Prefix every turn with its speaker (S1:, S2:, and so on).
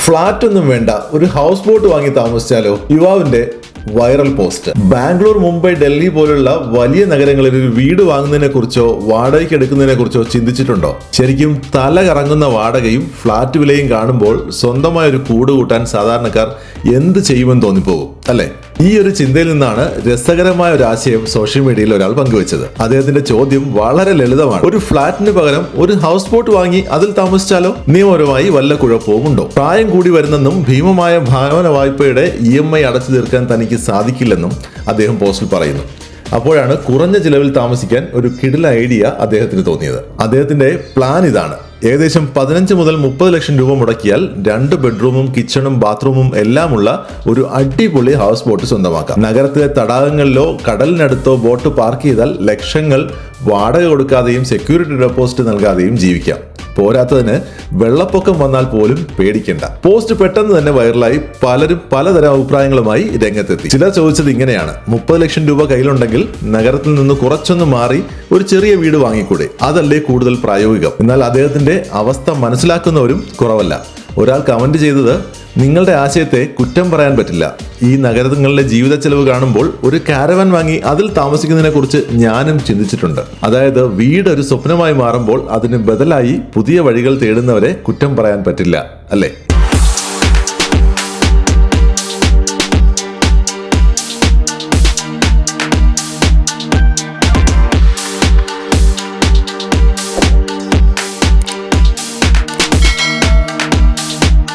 S1: Flat ഒന്നും വേണ്ട, ഒരു ഹൗസ് ബോട്ട് വാങ്ങി താമസിച്ചാലോ? യുവാവിന്റെ വൈറൽ പോസ്റ്റ്. ബാംഗ്ലൂർ, മുംബൈ, ഡൽഹി പോലുള്ള വലിയ നഗരങ്ങളിൽ ഒരു വീട് വാങ്ങുന്നതിനെ കുറിച്ചോ വാടകയ്ക്ക് എടുക്കുന്നതിനെ കുറിച്ചോ ചിന്തിച്ചിട്ടുണ്ടോ? ശരിക്കും തല കറങ്ങുന്ന വാടകയും ഫ്ലാറ്റ് വിലയും കാണുമ്പോൾ സ്വന്തമായ ഒരു കൂട് കൂട്ടാൻ സാധാരണക്കാർ എന്ത് ചെയ്യുമെന്ന് തോന്നിപ്പോകും അല്ലെ? ഈ ഒരു ചിന്തയിൽ നിന്നാണ് രസകരമായ ഒരു ആശയം സോഷ്യൽ മീഡിയയിൽ ഒരാൾ പങ്കുവച്ചത്. അദ്ദേഹത്തിന്റെ ചോദ്യം വളരെ ലളിതമാണ്. ഒരു ഫ്ലാറ്റിന് പകരം ഒരു ഹൗസ് ബോട്ട് വാങ്ങി അതിൽ താമസിച്ചാലോ? നിയമപരമായി വല്ല കുഴപ്പവും ഉണ്ടോ? പ്രായം കൂടി വരുന്നെന്നും ഭീമമായ ഭവന വായ്പയുടെ EMI അടച്ചു തീർക്കാൻ തനിക്ക് സാധിക്കില്ലെന്നും അദ്ദേഹം പോസ്റ്റിൽ പറയുന്നു. അപ്പോഴാണ് കുറഞ്ഞ ചിലവിൽ താമസിക്കാൻ ഒരു കിടില ഐഡിയ അദ്ദേഹത്തിന് തോന്നിയത്. അദ്ദേഹത്തിന്റെ പ്ലാൻ ഇതാണ്. ഏകദേശം 15 മുതൽ 30 ലക്ഷം രൂപ മുടക്കിയാൽ 2 ബെഡ്റൂമും കിച്ചണും ബാത്റൂമും എല്ലാമുള്ള ഒരു അടിപൊളി ഹൗസ് ബോട്ട് സ്വന്തമാക്കാം. നഗരത്തിലെ തടാകങ്ങളിലോ കടലിനടുത്തോ ബോട്ട് പാർക്ക് ചെയ്താൽ ലക്ഷങ്ങൾ വാടക കൊടുക്കാതെയും സെക്യൂരിറ്റി ഡെപ്പോസിറ്റ് നൽകാതെയും ജീവിക്കാം. പോരാത്തതിന് വെള്ളപ്പൊക്കം വന്നാൽ പോലും പേടിക്കേണ്ട. പോസ്റ്റ് പെട്ടെന്ന് തന്നെ വൈറലായി പലരും പലതരം അഭിപ്രായങ്ങളുമായി രംഗത്തെത്തി. ചിലർ ചോദിച്ചത് ഇങ്ങനെയാണ്: 30 ലക്ഷം രൂപ കയ്യിലുണ്ടെങ്കിൽ നഗരത്തിൽ നിന്ന് കുറച്ചൊന്ന് മാറി ഒരു ചെറിയ വീട് വാങ്ങിക്കൂടെ? അതല്ലേ കൂടുതൽ പ്രായോഗികം? എന്നാൽ അദ്ദേഹത്തിന്റെ അവസ്ഥ മനസ്സിലാക്കുന്നവരും കുറവല്ല. ഒരാൾ കമന്റ് ചെയ്തത്: നിങ്ങളുടെ ആശയത്തെ കുറ്റം പറയാൻ പറ്റില്ല. ഈ നഗരങ്ങളിലെ ജീവിത ചെലവ് കാണുമ്പോൾ ഒരു കാരവൻ വാങ്ങി അതിൽ താമസിക്കുന്നതിനെ കുറിച്ച് ഞാനും ചിന്തിച്ചിട്ടുണ്ട്. അതായത് വീട് ഒരു സ്വപ്നമായി മാറുമ്പോൾ അതിന് ബദലായി പുതിയ വഴികൾ തേടുന്നവരെ കുറ്റം പറയാൻ പറ്റില്ല, അല്ലേ?